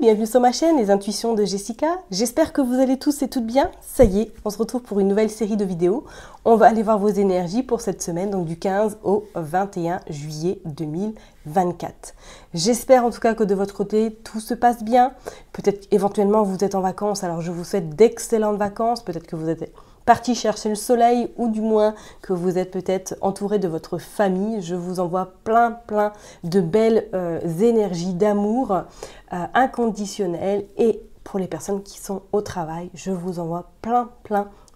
bienvenue sur ma chaîne Les Intuitions de Jessica. J'espère que vous allez tous et toutes bien. Ça y est, on se retrouve pour une nouvelle série de vidéos. On va aller voir vos énergies pour cette semaine, donc du 15 au 21 juillet 2024. J'espère en tout cas que de votre côté, tout se passe bien. Peut-être éventuellement vous êtes en vacances, alors je vous souhaite d'excellentes vacances. Peut-être que vous êtes parti chercher le soleil ou du moins que vous êtes peut-être entouré de votre famille. Je vous envoie plein de belles énergies d'amour inconditionnel, et pour les personnes qui sont au travail, je vous envoie plein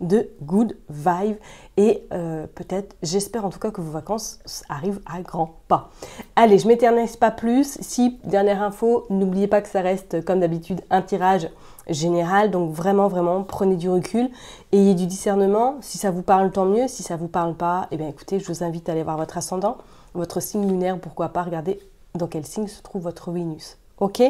de good vibes et peut-être, j'espère en tout cas que vos vacances arrivent à grands pas. Allez, je m'éternise pas plus. Si, dernière info, n'oubliez pas que ça reste comme d'habitude un tirage général, donc vraiment prenez du recul, ayez du discernement. Si ça vous parle, tant mieux. Si ça vous parle pas, eh bien écoutez, je vous invite à aller voir votre ascendant, votre signe lunaire, pourquoi pas regarder dans quel signe se trouve votre Vénus. Ok,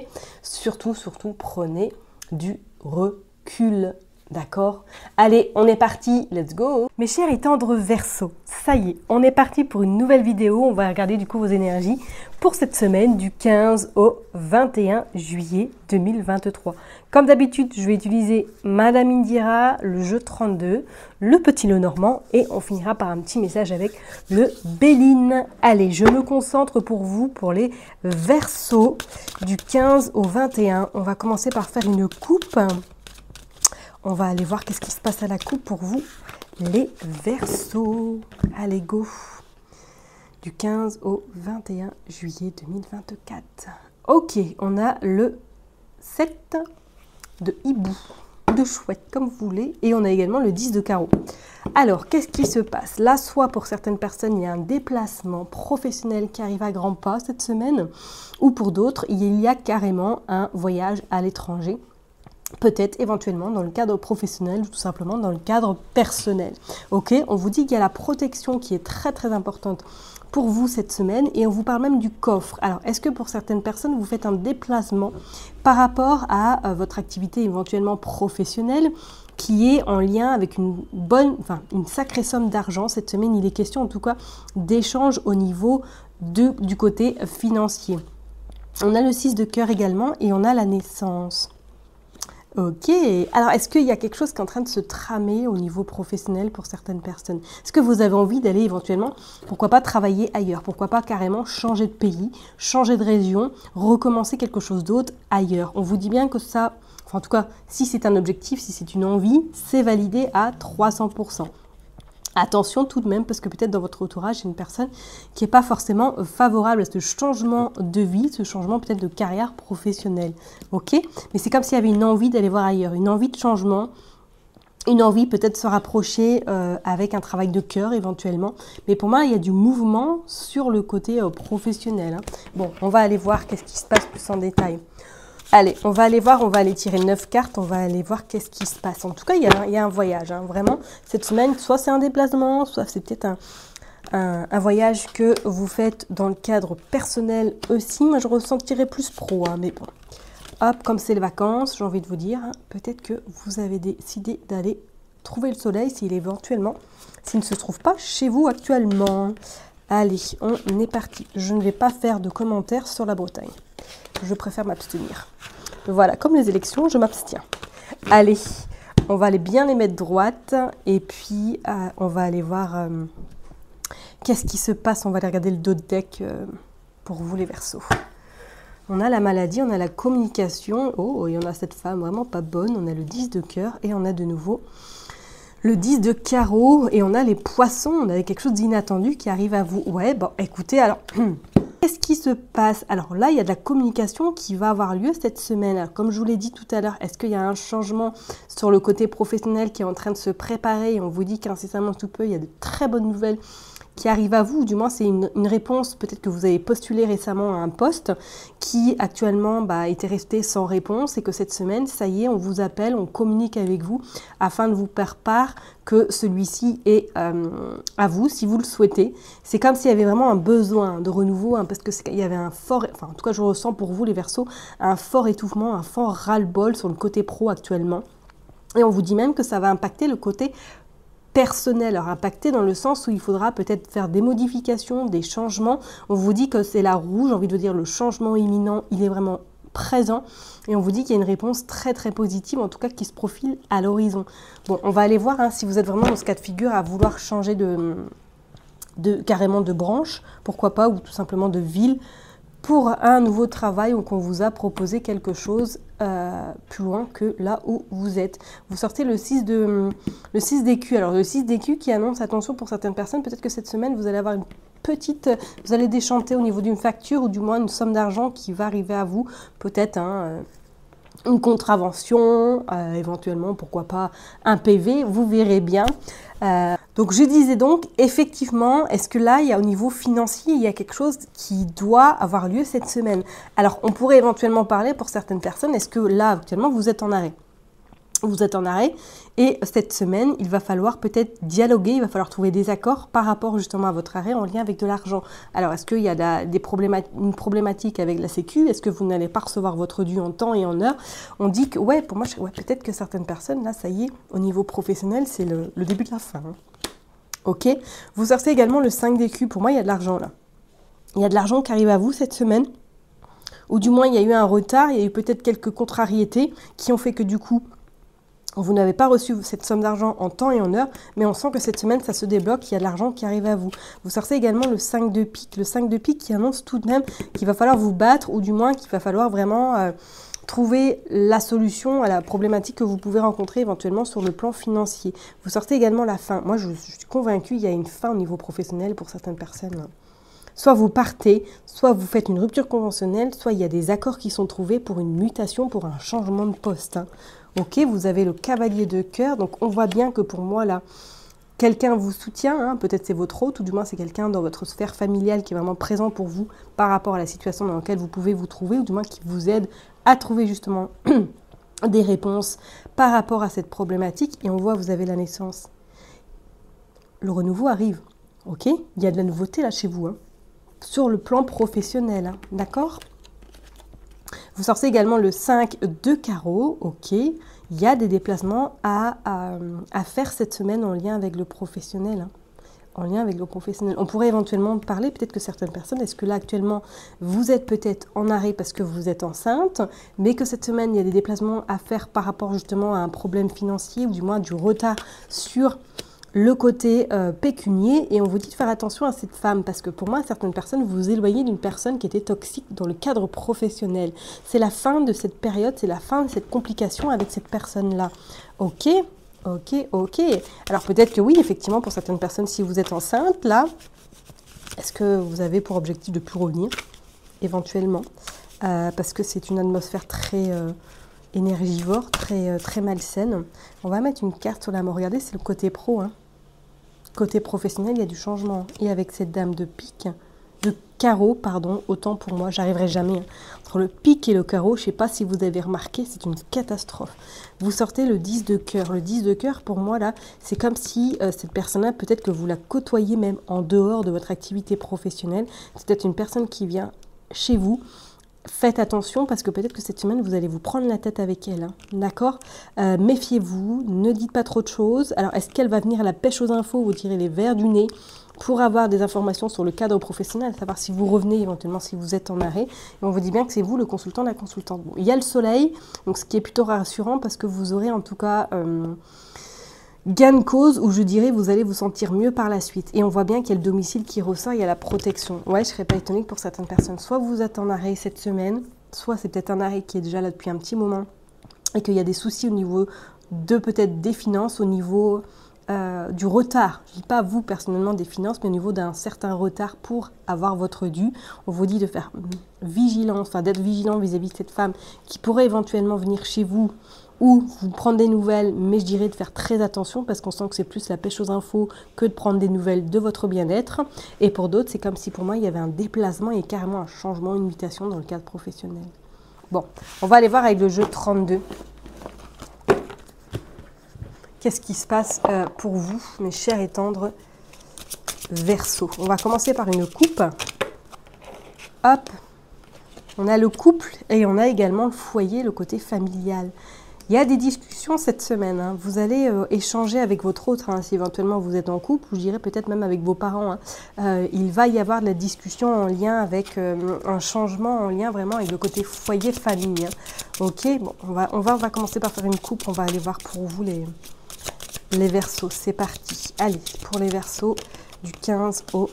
surtout, prenez du recul. D'accord? Allez, on est parti, let's go! Mes chers et tendres Verseaux, ça y est, on est parti pour une nouvelle vidéo. On va regarder du coup vos énergies pour cette semaine du 15 au 21 juillet 2023. Comme d'habitude, je vais utiliser Madame Indira, le jeu 32, le petit Lenormand, et on finira par un petit message avec le Béline. Allez, je me concentre pour vous, pour les Verseaux du 15 au 21. On va commencer par faire une coupe. On va aller voir qu'est-ce qui se passe à la coupe pour vous, les Verseaux. Allez, go! Du 15 au 21 juillet 2024. Ok, on a le 7 de hibou, de chouette, comme vous voulez. Et on a également le 10 de carreau. Alors, qu'est-ce qui se passe? Là, soit pour certaines personnes, il y a un déplacement professionnel qui arrive à grands pas cette semaine. Ou pour d'autres, il y a carrément un voyage à l'étranger. Peut-être éventuellement dans le cadre professionnel ou tout simplement dans le cadre personnel. Ok, on vous dit qu'il y a la protection qui est très importante pour vous cette semaine, et on vous parle même du coffre. Alors, est-ce que pour certaines personnes, vous faites un déplacement par rapport à votre activité éventuellement professionnelle qui est en lien avec une sacrée somme d'argent cette semaine? Il est question en tout cas d'échanges au niveau du côté financier. On a le 6 de cœur également et on a la naissance. Ok, alors est-ce qu'il y a quelque chose qui est en train de se tramer au niveau professionnel pour certaines personnes? Est-ce que vous avez envie d'aller éventuellement, pourquoi pas travailler ailleurs? Pourquoi pas carrément changer de pays, changer de région, recommencer quelque chose d'autre ailleurs? On vous dit bien que ça, enfin en tout cas, si c'est un objectif, si c'est une envie, c'est validé à 300%. Attention tout de même, parce que peut-être dans votre entourage, il y a une personne qui n'est pas forcément favorable à ce changement de vie, ce changement peut-être de carrière professionnelle. Ok? Mais c'est comme s'il y avait une envie d'aller voir ailleurs, une envie de changement, une envie peut-être de se rapprocher avec un travail de cœur éventuellement. Mais pour moi, il y a du mouvement sur le côté professionnel. Hein. Bon, on va aller voir qu'est-ce qui se passe plus en détail. Allez, on va aller voir, on va aller tirer 9 cartes, on va aller voir qu'est-ce qui se passe. En tout cas, il y a un voyage, hein, vraiment. Cette semaine, soit c'est un déplacement, soit c'est peut-être un voyage que vous faites dans le cadre personnel aussi. Moi, je ressentirais plus pro, hein, mais bon. Hop, comme c'est les vacances, j'ai envie de vous dire, hein, peut-être que vous avez décidé d'aller trouver le soleil s'il ne se trouve pas chez vous actuellement. Allez, on est parti. Je ne vais pas faire de commentaires sur la Bretagne. Je préfère m'abstenir. Voilà, comme les élections, je m'abstiens. Allez, on va aller bien les mettre droites. Et puis, on va aller voir qu'est-ce qui se passe. On va aller regarder le dos de deck pour vous, les Verseaux. On a la maladie, on a la communication. Oh, et on a cette femme vraiment pas bonne. On a le 10 de cœur et on a de nouveau le 10 de carreau. Et on a les poissons. On a quelque chose d'inattendu qui arrive à vous. Ouais, bon, écoutez, alors... Qu'est-ce qui se passe? Alors là, il y a de la communication qui va avoir lieu cette semaine. Alors, comme je vous l'ai dit tout à l'heure, est-ce qu'il y a un changement sur le côté professionnel qui est en train de se préparer? Et on vous dit qu'incessamment sous peu, il y a de très bonnes nouvelles qui arrive à vous, ou du moins c'est une réponse, peut-être que vous avez postulé récemment à un poste qui actuellement était resté sans réponse, et que cette semaine, ça y est, on vous appelle, on communique avec vous afin de vous faire part que celui-ci est à vous, si vous le souhaitez. C'est comme s'il y avait vraiment un besoin de renouveau, hein, parce qu'il y avait un fort, enfin en tout cas je ressens pour vous les Verseaux, un fort étouffement, un fort ras-le-bol sur le côté pro actuellement. Et on vous dit même que ça va impacter le côté personnel, alors impacté dans le sens où il faudra peut-être faire des modifications, des changements. On vous dit que c'est la roue, j'ai envie de vous dire le changement imminent, il est vraiment présent et on vous dit qu'il y a une réponse très très positive, en tout cas qui se profile à l'horizon. Bon, on va aller voir hein, si vous êtes vraiment dans ce cas de figure à vouloir changer carrément de branche, pourquoi pas, ou tout simplement de ville, pour un nouveau travail ou qu'on vous a proposé quelque chose plus loin que là où vous êtes. Vous sortez le 6 d'écus. Alors le 6 d'écus qui annonce, attention pour certaines personnes, peut-être que cette semaine vous allez avoir vous allez déchanter au niveau d'une facture ou du moins une somme d'argent qui va arriver à vous, peut-être une contravention, éventuellement, pourquoi pas un PV, vous verrez bien. Donc je disais donc, effectivement, est-ce que là, au niveau financier, il y a quelque chose qui doit avoir lieu cette semaine? Alors on pourrait éventuellement parler pour certaines personnes, est-ce que là, actuellement, vous êtes en arrêt? Vous êtes en arrêt et cette semaine, il va falloir peut-être dialoguer, il va falloir trouver des accords par rapport justement à votre arrêt en lien avec de l'argent. Alors, est-ce qu'il y a une problématique avec la Sécu? Est-ce que vous n'allez pas recevoir votre dû en temps et en heure? On dit que, ouais, pour moi, peut-être que certaines personnes, là, ça y est, au niveau professionnel, c'est le début de la fin. Hein. Ok. Vous sortez également le 5 d'écus. Pour moi, il y a de l'argent là. Il y a de l'argent qui arrive à vous cette semaine. Ou du moins, il y a eu un retard, il y a eu peut-être quelques contrariétés qui ont fait que du coup, vous n'avez pas reçu cette somme d'argent en temps et en heure, mais on sent que cette semaine, ça se débloque, il y a de l'argent qui arrive à vous. Vous sortez également le 5 de pique. Le 5 de pique qui annonce tout de même qu'il va falloir vous battre, ou du moins qu'il va falloir vraiment trouver la solution à la problématique que vous pouvez rencontrer éventuellement sur le plan financier. Vous sortez également la fin. Moi, je suis convaincue, il y a une fin au niveau professionnel pour certaines personnes. Soit vous partez, soit vous faites une rupture conventionnelle, soit il y a des accords qui sont trouvés pour une mutation, pour un changement de poste. Hein. Ok, vous avez le cavalier de cœur, donc on voit bien que pour moi là, quelqu'un vous soutient, hein, peut-être c'est votre hôte, ou du moins c'est quelqu'un dans votre sphère familiale qui est vraiment présent pour vous par rapport à la situation dans laquelle vous pouvez vous trouver, ou du moins qui vous aide à trouver justement des réponses par rapport à cette problématique. Et on voit, vous avez la naissance. Le renouveau arrive, ok? Il y a de la nouveauté là chez vous, hein, sur le plan professionnel, hein, d'accord? Vous sortez également le 5 de carreau, ok. Il y a des déplacements à faire cette semaine en lien avec le professionnel. Hein. En lien avec le professionnel. On pourrait éventuellement parler, peut-être que certaines personnes, est-ce que là actuellement, vous êtes peut-être en arrêt parce que vous êtes enceinte, mais que cette semaine, il y a des déplacements à faire par rapport justement à un problème financier, ou du moins du retard sur le côté pécunier, et on vous dit de faire attention à cette femme, parce que pour moi, certaines personnes, vous vous éloignez d'une personne qui était toxique dans le cadre professionnel. C'est la fin de cette période, c'est la fin de cette complication avec cette personne-là. Ok, ok, ok. Alors peut-être que oui, effectivement, pour certaines personnes, si vous êtes enceinte, là, est-ce que vous avez pour objectif de plus revenir, éventuellement, parce que c'est une atmosphère très... énergivore, très malsaine. On va mettre une carte sur la main. Regardez, c'est le côté pro. Hein. Côté professionnel, il y a du changement. Et avec cette dame de pique, de carreau, pardon, autant pour moi, j'arriverai jamais. Hein. Entre le pique et le carreau, je ne sais pas si vous avez remarqué, c'est une catastrophe. Vous sortez le 10 de cœur. Le 10 de cœur, pour moi, là, c'est comme si cette personne-là, peut-être que vous la côtoyez même en dehors de votre activité professionnelle. C'est peut-être une personne qui vient chez vous. Faites attention parce que peut-être que cette semaine, vous allez vous prendre la tête avec elle. Hein. D'accord? Méfiez-vous, ne dites pas trop de choses. Alors, est-ce qu'elle va venir à la pêche aux infos, vous tirer les verres du nez pour avoir des informations sur le cadre professionnel, savoir si vous revenez éventuellement, si vous êtes en arrêt. Et on vous dit bien que c'est vous le consultant, la consultante. Bon, il y a le soleil, donc ce qui est plutôt rassurant parce que vous aurez en tout cas... gain de cause, où je dirais vous allez vous sentir mieux par la suite. Et on voit bien qu'il y a le domicile qui ressort, il y a la protection. Ouais, je ne serais pas étonnée que pour certaines personnes, soit vous êtes en arrêt cette semaine, soit c'est peut-être un arrêt qui est déjà là depuis un petit moment et qu'il y a des soucis au niveau de peut-être des finances, au niveau du retard. Je ne dis pas vous personnellement des finances, mais au niveau d'un certain retard pour avoir votre dû. On vous dit de faire vigilance, enfin d'être vigilant vis-à-vis de cette femme qui pourrait éventuellement venir chez vous ou vous prendre des nouvelles, mais je dirais de faire très attention parce qu'on sent que c'est plus la pêche aux infos que de prendre des nouvelles de votre bien-être. Et pour d'autres, c'est comme si pour moi, il y avait un déplacement et carrément un changement, une mutation dans le cadre professionnel. Bon, on va aller voir avec le jeu 32. Qu'est-ce qui se passe pour vous, mes chers et tendres Verseaux? On va commencer par une coupe. Hop, on a le couple et on a également le foyer, le côté familial. Il y a des discussions discussions cette semaine. Hein. Vous allez échanger avec votre autre, hein, si éventuellement vous êtes en couple, ou je dirais peut-être même avec vos parents. Hein. Il va y avoir de la discussion en lien avec un changement, en lien vraiment avec le côté foyer, famille. Hein. Ok, bon, on va commencer par faire une coupe. On va aller voir pour vous les Verseaux. C'est parti. Allez, pour les Verseaux, du 15 au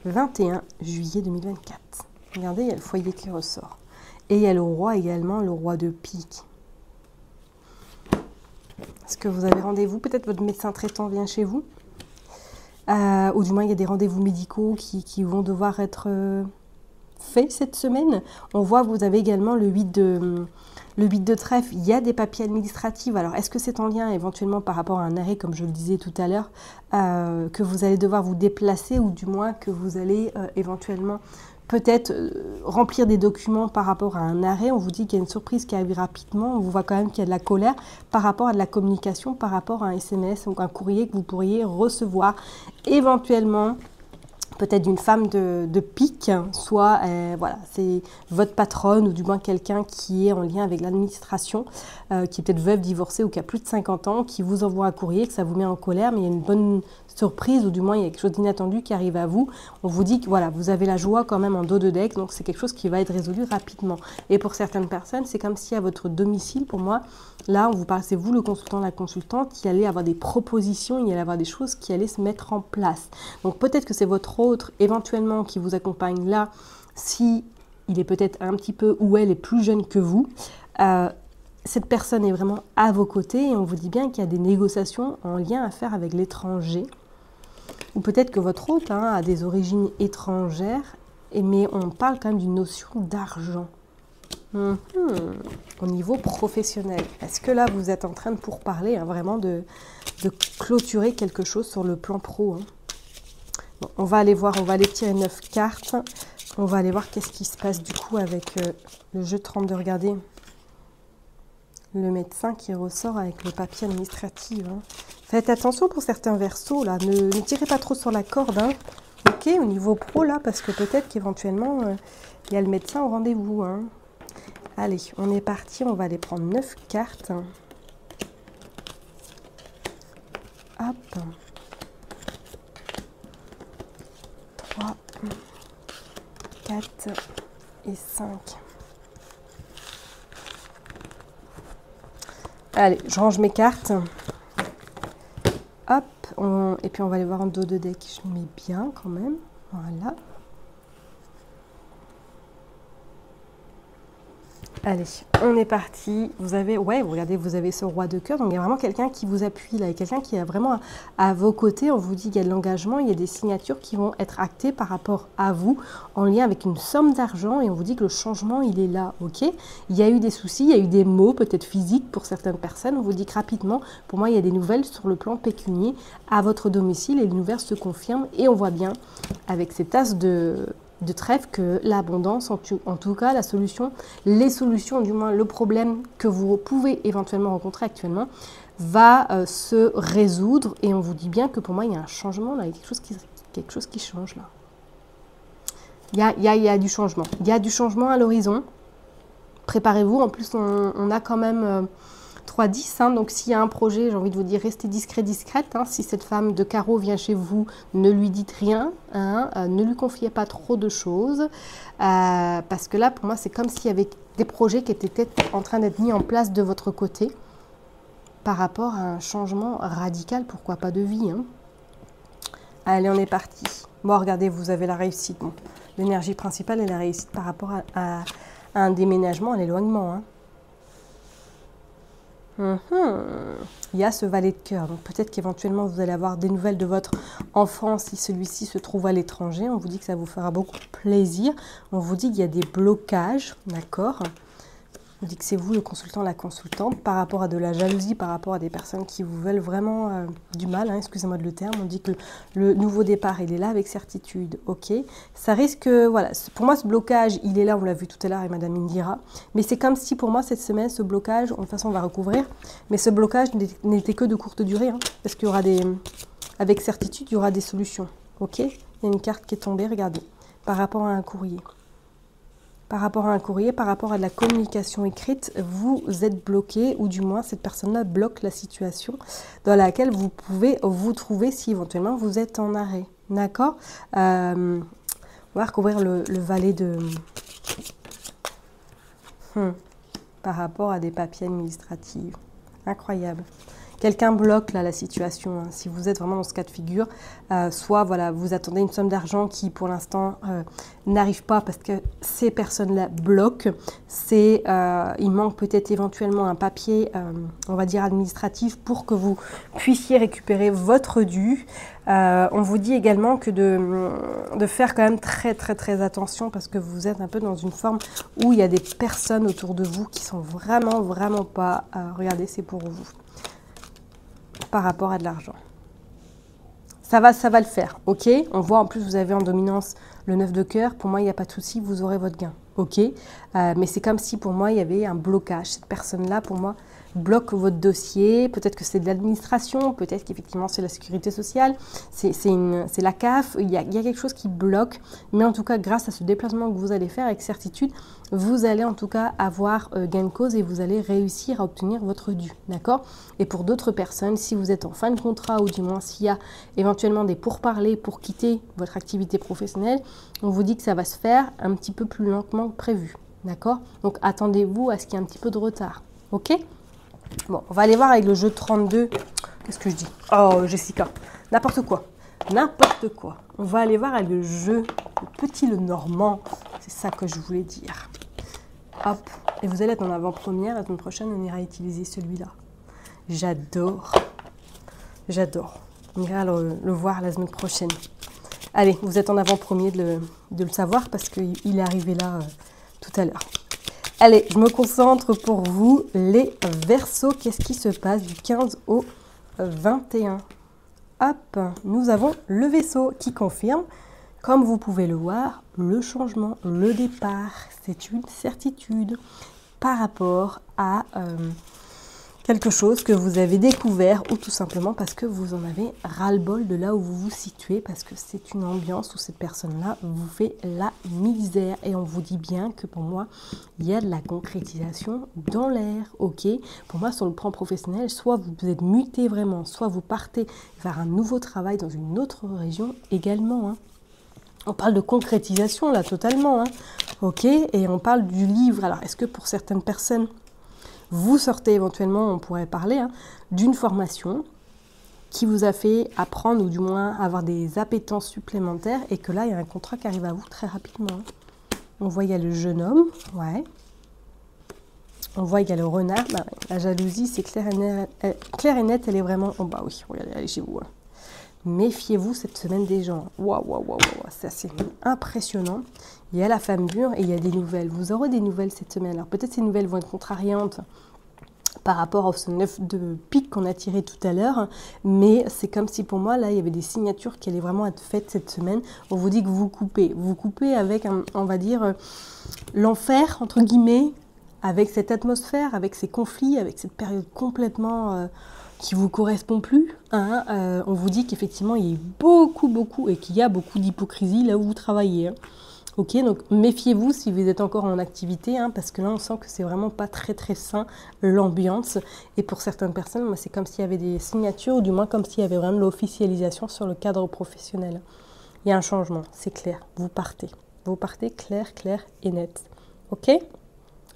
21 juillet 2024. Regardez, il y a le foyer qui ressort. Et il y a le roi également, le roi de pique. Est-ce que vous avez rendez-vous? Peut-être votre médecin traitant vient chez vous. Ou du moins, il y a des rendez-vous médicaux qui vont devoir être faits cette semaine. On voit que vous avez également le 8 de trèfle. Il y a des papiers administratifs. Alors, est-ce que c'est en lien éventuellement par rapport à un arrêt, comme je le disais tout à l'heure, que vous allez devoir vous déplacer, ou du moins que vous allez éventuellement peut-être remplir des documents par rapport à un arrêt? On vous dit qu'il y a une surprise qui arrive rapidement. On vous voit quand même qu'il y a de la colère par rapport à de la communication, par rapport à un SMS ou un courrier que vous pourriez recevoir éventuellement. Peut-être d'une femme de pique, soit voilà, c'est votre patronne, ou du moins quelqu'un qui est en lien avec l'administration, qui est peut-être veuve, divorcée, ou qui a plus de 50 ans, qui vous envoie un courrier, que ça vous met en colère, mais il y a une bonne surprise, ou du moins il y a quelque chose d'inattendu qui arrive à vous. On vous dit que voilà, vous avez la joie quand même en dos de deck, donc c'est quelque chose qui va être résolu rapidement. Et pour certaines personnes, c'est comme si à votre domicile, pour moi, là, on vous parle, c'est vous le consultant, la consultante, qui allait avoir des propositions, il y allait avoir des choses qui allaient se mettre en place. Donc peut-être que c'est votre autre, éventuellement, qui vous accompagne là, si il est peut-être un petit peu, ou elle est plus jeune que vous. Cette personne est vraiment à vos côtés, et on vous dit bien qu'il y a des négociations en lien à faire avec l'étranger. Ou peut-être que votre hôte a des origines étrangères, mais on parle quand même d'une notion d'argent. Au niveau professionnel. Est-ce que là, vous êtes en train de pourparler vraiment de clôturer quelque chose sur le plan pro? Bon, on va aller voir, on va aller tirer 9 cartes. On va aller voir qu'est-ce qui se passe du coup avec le jeu de 32. Regardez. Le médecin qui ressort avec le papier administratif. Hein. Faites attention pour certains Verseaux, là. Ne tirez pas trop sur la corde. Hein. Ok, au niveau pro, là, parce que peut-être qu'éventuellement, il y a le médecin au rendez-vous. Hein. Allez, on est parti. On va aller prendre 9 cartes. Hop. 3, 4 et 5. Allez, je range mes cartes. Hop, et puis on va aller voir en dos de deck. Je mets bien quand même. Voilà. Allez, on est parti. Vous avez, ouais, regardez, vous avez ce roi de cœur. Donc, il y a vraiment quelqu'un qui vous appuie là. Il y a quelqu'un qui est vraiment à vos côtés. On vous dit qu'il y a de l'engagement. Il y a des signatures qui vont être actées par rapport à vous en lien avec une somme d'argent. Et on vous dit que le changement, il est là, ok? Il y a eu des soucis, il y a eu des maux, peut-être physiques pour certaines personnes. On vous dit que rapidement, pour moi, il y a des nouvelles sur le plan pécunier à votre domicile. Et les nouvelles se confirment. Et on voit bien avec ces tasses de trèfle que l'abondance, en tout cas la solution, les solutions, du moins le problème que vous pouvez éventuellement rencontrer actuellement va se résoudre, et on vous dit bien que pour moi il y a un changement là, il y a quelque chose qui change là. Il y a du changement, il y a du changement à l'horizon. Préparez-vous, en plus on a quand même 3-10, hein, donc s'il y a un projet, j'ai envie de vous dire, restez discret, discrète. Hein, si cette femme de carreau vient chez vous, ne lui dites rien, hein, ne lui confiez pas trop de choses, parce que là, pour moi, c'est comme s'il y avait des projets qui étaient peut-être en train d'être mis en place de votre côté, par rapport à un changement radical, pourquoi pas de vie. Hein. Allez, on est parti. Bon, regardez, vous avez la réussite. Bon, l'énergie principale est la réussite par rapport à un déménagement, à l'éloignement. Hein. Il y a ce valet de cœur, donc peut-être qu'éventuellement vous allez avoir des nouvelles de votre enfant si celui-ci se trouve à l'étranger. On vous dit que ça vous fera beaucoup plaisir. On vous dit qu'il y a des blocages, d'accord? On vous dit que c'est vous le consultant, la consultante, par rapport à de la jalousie, par rapport à des personnes qui vous veulent vraiment du mal, hein, excusez-moi de le terme. On dit que le nouveau départ, il est là avec certitude, ok? Ça risque, voilà, pour moi ce blocage, il est là, on l'a vu tout à l'heure et Madame Indira, mais c'est comme si pour moi cette semaine, ce blocage, de toute façon on va recouvrir, mais ce blocage n'était que de courte durée, hein, parce qu'il y aura avec certitude, il y aura des solutions, ok? Il y a une carte qui est tombée, regardez, par rapport à un courrier. Par rapport à un courrier, par rapport à de la communication écrite, vous êtes bloqué, ou du moins cette personne-là bloque la situation dans laquelle vous pouvez vous trouver si éventuellement vous êtes en arrêt. D'accord? On va recouvrir le valet de... Par rapport à des papiers administratifs. Incroyable. Quelqu'un bloque là la situation, hein. Si vous êtes vraiment dans ce cas de figure, soit voilà, vous attendez une somme d'argent qui pour l'instant n'arrive pas parce que ces personnes-là bloquent. Il manque peut-être éventuellement un papier, on va dire administratif, pour que vous puissiez récupérer votre dû. On vous dit également que de faire quand même très attention parce que vous êtes un peu dans une forme où il y a des personnes autour de vous qui sont vraiment pas, regardez, c'est pour vous. Par rapport à de l'argent. Ça va le faire, ok? On voit en plus, vous avez en dominance le 9 de cœur. Pour moi, il n'y a pas de souci, vous aurez votre gain, ok? Mais c'est comme si pour moi, il y avait un blocage. Cette personne-là, pour moi, bloque votre dossier. Peut-être que c'est de l'administration, peut-être qu'effectivement, c'est la sécurité sociale, c'est la CAF. Il y a quelque chose qui bloque. Mais en tout cas, grâce à ce déplacement que vous allez faire, avec certitude, vous allez en tout cas avoir gain de cause et vous allez réussir à obtenir votre dû, d'accord? Et pour d'autres personnes, si vous êtes en fin de contrat ou du moins s'il y a éventuellement des pourparlers pour quitter votre activité professionnelle, on vous dit que ça va se faire un petit peu plus lentement que prévu, d'accord? Donc attendez-vous à ce qu'il y ait un petit peu de retard, ok? Bon, on va aller voir avec le jeu 32. Qu'est-ce que je dis? Oh, Jessica, n'importe quoi. N'importe quoi. On va aller voir avec le jeu, le petit le normand. C'est ça que je voulais dire. Hop. Et vous allez être en avant-première. La semaine prochaine, on ira utiliser celui-là. J'adore. J'adore. On ira le voir la semaine prochaine. Allez, vous êtes en avant-premier de le savoir parce qu'il est arrivé là tout à l'heure. Allez, je me concentre pour vous, les Verseaux. Qu'est-ce qui se passe du 15 au 21? Hop, nous avons le Verseau qui confirme, comme vous pouvez le voir, le changement, le départ. C'est une certitude par rapport à quelque chose que vous avez découvert ou tout simplement parce que vous en avez ras-le-bol de là où vous vous situez, parce que c'est une ambiance où cette personne-là vous fait la misère. Et on vous dit bien que pour moi, il y a de la concrétisation dans l'air, ok? Pour moi, sur le plan professionnel, soit vous êtes muté vraiment, soit vous partez vers un nouveau travail dans une autre région également, hein. On parle de concrétisation là, totalement, hein. Ok? Et on parle du livre. Alors, est-ce que pour certaines personnes, vous sortez éventuellement, on pourrait parler, hein, d'une formation qui vous a fait apprendre ou du moins avoir des appétences supplémentaires et que là, il y a un contrat qui arrive à vous très rapidement, hein. On voit, il y a le jeune homme, ouais. On voit, il y a le renard. Bah, la jalousie, c'est clair et net, elle est vraiment... Oh bah oui, regardez, elle est chez vous, hein. Méfiez-vous cette semaine des gens. Waouh, c'est assez impressionnant. Il y a la femme dure et il y a des nouvelles. Vous aurez des nouvelles cette semaine. Alors peut-être ces nouvelles vont être contrariantes par rapport à ce 9 de pique qu'on a tiré tout à l'heure. Mais c'est comme si pour moi, là, il y avait des signatures qui allaient vraiment être faites cette semaine. On vous dit que vous coupez. Vous coupez avec, on va dire, l'enfer, entre guillemets, avec cette atmosphère, avec ces conflits, avec cette période complètement... qui ne vous correspond plus, hein. On vous dit qu'effectivement, il y a beaucoup, et qu'il y a beaucoup d'hypocrisie là où vous travaillez, hein. Ok, donc méfiez-vous si vous êtes encore en activité, hein, parce que là, on sent que c'est vraiment pas très sain, l'ambiance. Et pour certaines personnes, moi, c'est comme s'il y avait des signatures, ou du moins comme s'il y avait vraiment de l'officialisation sur le cadre professionnel. Il y a un changement, c'est clair, vous partez. Vous partez clair et net. Ok?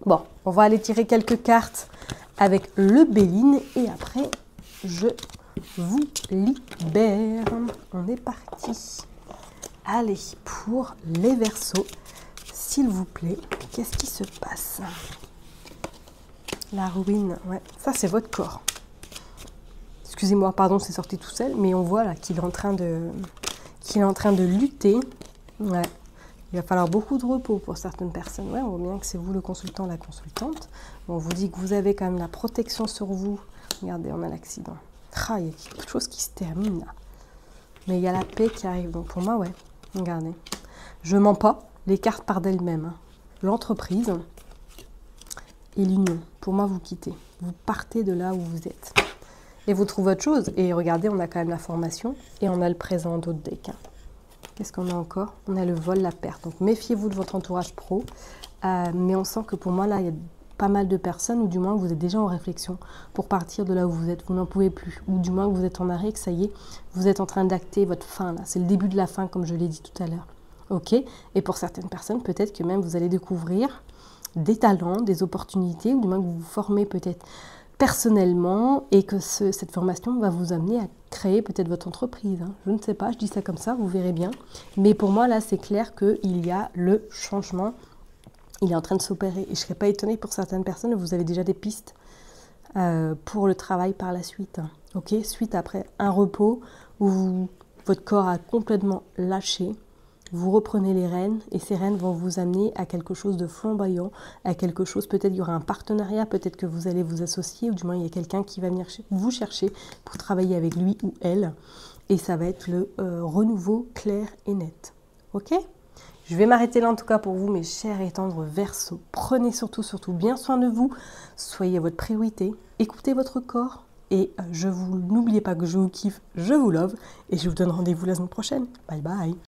Bon, on va aller tirer quelques cartes avec le Béline, et après... je vous libère. On est parti. Allez, pour les Verseaux, s'il vous plaît, qu'est-ce qui se passe? La ruine, ouais, ça c'est votre corps. Excusez-moi, pardon, c'est sorti tout seul, mais on voit là qu'il est en train de lutter. Ouais. Il va falloir beaucoup de repos pour certaines personnes. Ouais, on voit bien que c'est vous le consultant, la consultante. On vous dit que vous avez quand même la protection sur vous. Regardez, on a l'accident. Ah, il y a quelque chose qui se termine là. Mais il y a la paix qui arrive. Donc pour moi, ouais. Regardez. Je mens pas. Les cartes partent d'elles-mêmes, hein. L'entreprise et l'union. Pour moi, vous quittez. Vous partez de là où vous êtes. Et vous trouvez autre chose. Et regardez, on a quand même la formation. Et on a le présent d'autres decks, hein. Qu'est-ce qu'on a encore? On a le vol, la perte. Donc méfiez-vous de votre entourage pro. Mais on sent que pour moi, là, il y a pas mal de personnes, ou du moins vous êtes déjà en réflexion pour partir de là où vous êtes, vous n'en pouvez plus, ou du moins que vous êtes en arrêt, que ça y est, vous êtes en train d'acter votre fin, là, c'est le début de la fin, comme je l'ai dit tout à l'heure. Ok. Et pour certaines personnes, peut-être que même vous allez découvrir des talents, des opportunités, ou du moins que vous vous formez peut-être personnellement, et que cette formation va vous amener à créer peut-être votre entreprise. Hein. Je ne sais pas, je dis ça comme ça, vous verrez bien. Mais pour moi, là, c'est clair qu'il y a le changement. Il est en train de s'opérer. Et je ne serais pas étonnée pour certaines personnes, vous avez déjà des pistes pour le travail par la suite. Ok, suite après un repos où votre corps a complètement lâché, vous reprenez les rênes et ces rênes vont vous amener à quelque chose de flamboyant, à quelque chose, peut-être il y aura un partenariat, peut-être que vous allez vous associer, ou du moins il y a quelqu'un qui va venir vous chercher pour travailler avec lui ou elle. Et ça va être le renouveau clair et net. Ok ? Je vais m'arrêter là en tout cas pour vous, mes chers et tendres Verseaux. Prenez surtout bien soin de vous. Soyez votre priorité. Écoutez votre corps. Et n'oubliez pas que je vous kiffe, je vous love. Et je vous donne rendez-vous la semaine prochaine. Bye bye.